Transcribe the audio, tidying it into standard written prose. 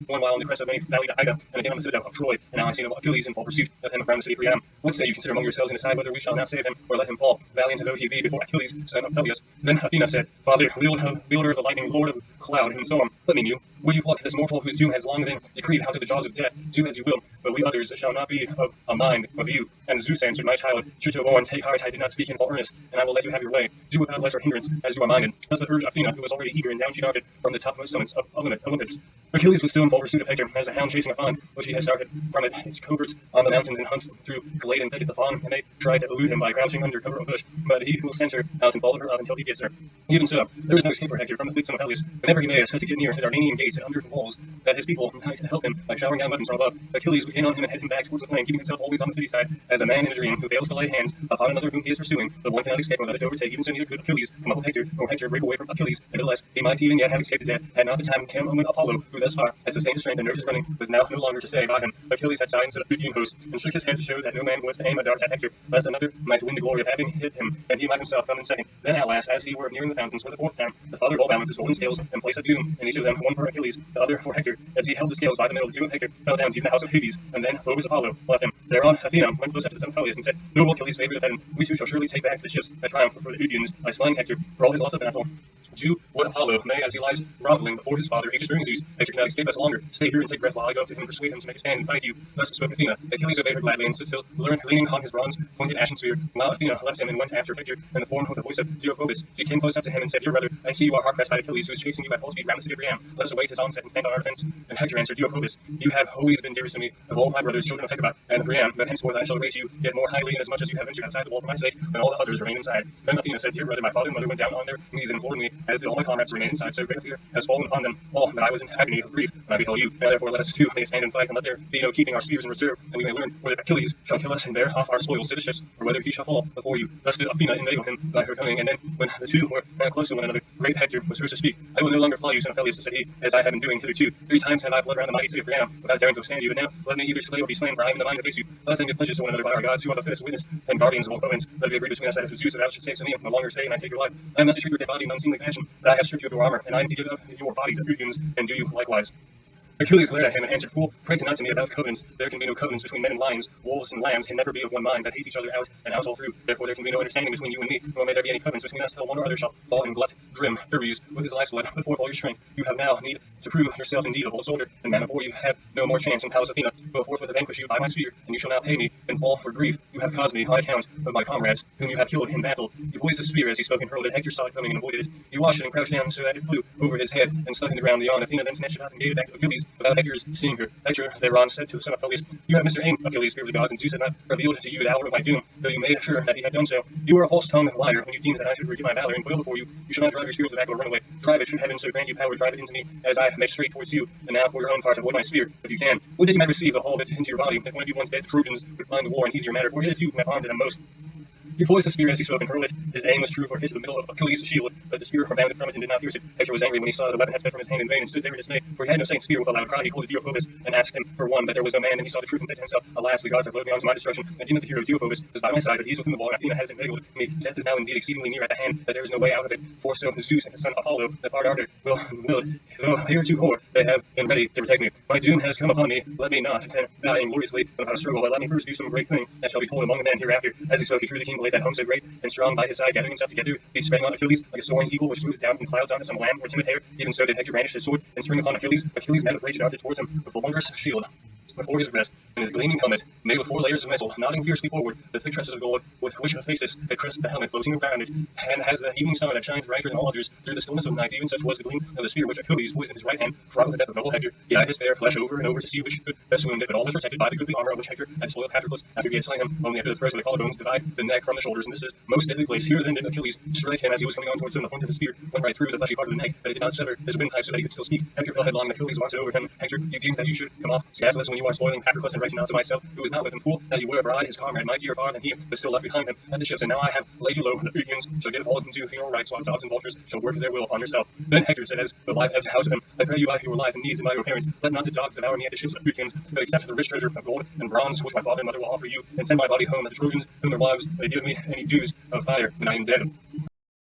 one while on the crest of many valley to Ida, and again on the citadel of Troy. And now I see no Achilles in full pursuit of him around the city of Priam. What say you consider among yourselves and decide whether we shall now save him or let him fall, valiant though he be before Achilles, son of Peleus? Then Athena said, Father, wielder of the lightning, lord of cloud and storm, let me know. Will you pluck this mortal whose doom has long been decreed out of the jaws of death? Do as you will, but we others shall not be of a mind of you. And Zeus answered, My child, true to born, take heart, I did not speak in full earnest, and I will let you have your way. Do without let or hindrance, as you are minded. Thus the urge Athena, who was already eager, and down she darted from the topmost summits of Olympus. Achilles was still in full pursuit of Hector, as a hound chasing a fawn, which he had started from its coverts on the mountains and hunts through glade and thicket the fawn, and they tried to elude him by crouching under cover of a bush, but he will send her out and follow her up until he gets her. Even so, there was no escape for Hector from the fleet son of Peleus. Whenever he made a set to get near the Dardanian gates and under the walls, that his people might help him by showering down weapons from above, Achilles would gain on him and head him back towards the plain, keeping himself always on the city side, as a man in a dream who fails to lay hands upon another whom he is pursuing, but one cannot escape or let it overtake. Even so, neither could Achilles come up with Hector, nor Hector break away from Achilles. Nevertheless, he might even yet have escaped to death, had not the time come when Apollo, who thus far had sustained his strength and nerved his running, was now no longer to stay by him. Achilles had signs to the Phrygian host, and shook his head to show that no man was to aim a dart at Hector, lest another might win the glory of having hit him, and he might himself come in second. Then at last, as he were nearing the fountains for the fourth time, the father of all balanced his golden scales, and placed a doom in each of them, one for Achilles, the other for Hector. As he held the scales by the middle, the doom of Hector fell down to the house of Hades, and then Phoebus Apollo left him. Thereon Athena went close up to the son of Peleus and said, Noble Achilles, favourite of heaven, we two shall surely take back the ships a triumph for the Phrygians by slaying Hector for all his loss of battle. Do what Apollo may as he lies groveling before his father, aegis bearing Zeus. Hector cannot escape us longer. Stay here and take breath while I go up to him and persuade him to make a stand and fight you. Thus spoke Athena. Achilles obeyed her gladly and stood still, leaning on his bronze pointed ashen spear, while Athena left him and went after Hector in the form of the voice of Phoebus. She came close up to him and said, Dear brother, I see you are hard pressed by Achilles, who is chasing you at full speed round the city of Priam. Let us await his onset and stand on our defense. And Hector answered, Phoebus, you have always been dearest to me of all my brothers, children of Hector and of Priam, but henceforth I shall rate you yet more highly, inasmuch as you have ventured outside the wall for my sake, and all the others remain inside. Then Athena said, Dear brother, my father and mother went down on their knees and implored me, as did all my comrades, to remain inside. So great a fear has fallen upon them all that I was in agony of grief when I beheld you. Now therefore let us too make a stand and fight, and let there be no keeping our spears in reserve, and we may learn whether Achilles shall kill us and bear off our spoils to the ships, or whether he shall fall before you. Thus did Athena inveigle him by her cunning, and then when the two were close to one another, great Hector was first to speak. I will no longer fly you, son of Peleus, said he, as I have been doing hitherto. 3 times have I fled around the mighty city of Priam, without daring to withstand you, and now let me either slay or be slain, for I am in the mind to face you. Let us then give pledges to one another by our gods, who are the fittest witness and guardians of all covenants. Let it be agreed between us that if Zeus thou should say to me, no longer stay, and I take your life. I am not to treat your dead body in unseemly fashion, but I have stripped you of your armor, and I am to give up your bodies of Phrygians, and do you likewise. Achilles glared at him and answered, Fool, pray not to me about covenants. There can be no covenants between men and lions. Wolves and lambs can never be of one mind, that hate each other out and out all through. Therefore there can be no understanding between you and me, nor may there be any covenants between us till one or other shall fall in glut, grim, Hermes, with his life's blood, put forth all your strength. You have now need to prove yourself indeed a bold soldier, and man of war, you have no more chance in Pallas Athena. Go forth with a vanquish you by my spear, and you shall now pay me and fall for grief. You have caused me on account of my comrades, whom you have killed in battle. He poised his spear as he spoke and hurled it. Hector saw it coming and avoided it. He watched it and crouched down so that it flew over his head and stuck in the ground beyond. Athena then snatched it up and gave it back to Achilles without Hector's seeing her. Hector thereon said to the son of Peleus, You have Mr. Aim, Achilles, fear of the gods, and Zeus had not revealed to you the hour of my doom, though you made sure that he had done so. You were a false-tongued liar when you deemed that I should redeem my valor and quail before you. You shall not drive your spear to the back or run away. Drive it, should heaven so grant you power to drive it into me, as I make straight towards you. And now for your own part, avoid my spear, if you can. Would that you might receive the whole of it into your body. If one of you once dead, the Trojans would find the war an easier matter, for it is you who have harmed them most. He poised the spear as he spoke and hurled it. His aim was true, for it hit the middle of Achilles' shield, but the spear rebounded from it and did not pierce it. Hector was angry when he saw that the weapon had sped from his hand in vain, and stood there in dismay, for he had no second spear. With a loud cry he called to Phoebus and asked him for one, but there was no man. And he saw the truth and said to himself, Alas, the gods have led me on to my destruction. And deemed that the hero Phoebus was by my side, but he is within the wall, and Athena has inveigled me. Death is now indeed exceedingly near at the hand, that there is no way out of it. For so Zeus and his son Apollo, the far darter, will, though heretofore they have been ready to protect me. My doom has come upon me. Let me not then die ingloriously without a struggle, but let me first do some great thing that shall be told among the men hereafter. As he spoke, he drew the king blade that hung so great and strong by his side, gathering himself together. He sprang on Achilles like a soaring eagle which swoops down from clouds onto some lamb or timid hare. Even so did Hector brandish his sword and spring upon Achilles. Achilles met with rage darted towards him with a wondrous shield before his breast, and his gleaming helmet, made with 4 layers of metal, nodding fiercely forward, the thick tresses of gold, with which Hephaestus had crested the helmet, floating around it, and has the evening star that shines brighter than all others through the stillness of night. Even such was the gleam of the spear which Achilles poised in his right hand, fraught with the death of noble Hector. He eyed his fair flesh over and over to see which could best wound it, but all was protected by the goodly armor of which Hector had spoiled Patroclus after he had slain him. Only after the throws of the collarbones divide the neck from the shoulders, and this is most deadly place. Here then did Achilles strike him as he was coming on towards him. The point of the spear went right through the fleshy part of the neck, but it did not sever his windpipe so that he could still speak. Hector fell headlong, and Achilles vaunted over him. Hector, you deemed that you should come off scatheless when you are spoiling Patroclus, and writing out to myself, who was not with him, fool, that you were abroad, his comrade, mightier far than he, but still left behind him at the ships. And now I have laid you low. The Phrygians shall give all into funeral rites, while dogs and vultures shall work their will upon yourself. Then Hector said, as the life ebbs out of him, I pray you by your life and needs and by your parents, let not the dogs devour me at the ships of the Phrygians, but accept the rich treasure of gold and bronze which my father and mother will offer you, and send my body home, that the Trojans, whom their wives may give me any dues of fire when I am dead.